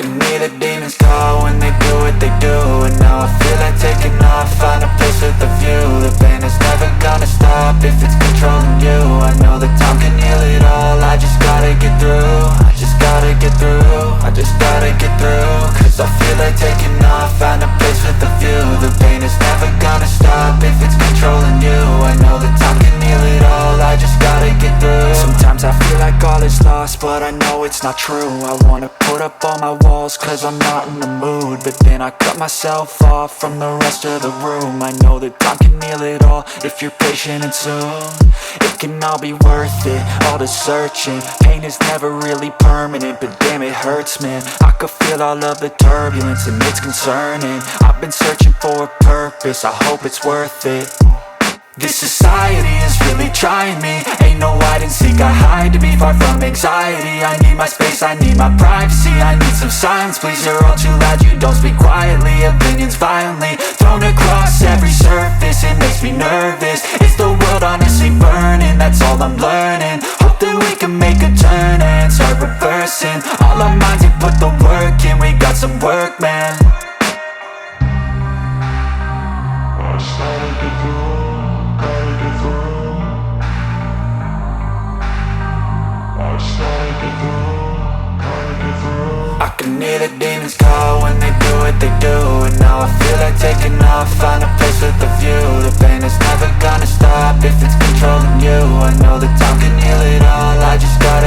can hear the demons call when they do what they do. And now I feel like taking off, find a place with a view. The pain is never gonna stop if it's controlling you. I know that time can heal it all, I just gotta get through. I just gotta get through, I just gotta get through. Cause I feel like taking off, find a place with a view. The pain is never gonna stop if it's controlling you. I know that time can heal it all, I just gotta get through. Sometimes I feel like all is lost, but I know it's not true. I wanna put up all my walls cause I'm not in the mood, but then I cut myself off from the rest of the room. I know that time can heal it all if you're patient and soon. It can all be worth it, all the searching. Pain is never really permanent, but damn it hurts, man. I could feel all of the turbulence and it's concerning. I've been searching for a purpose, I hope it's worth it. This society is really trying me. Ain't no hide and seek, I hide to be far from anxiety. I need my space, I need my privacy. I need some silence, please, you're all too loud. You don't speak quietly, opinions violently thrown across every surface. It makes me nervous, it's the world honestly burning. That's all I'm learning, hope that we can make a turn and start reversing. All our minds have put the work in, we got some work, man. I just gotta get through. I can hear the demons call when they do what they do. And now I feel like taking off, find a place with a view. The pain is never gonna stop if it's controlling you. I know that time can heal it all, I just gotta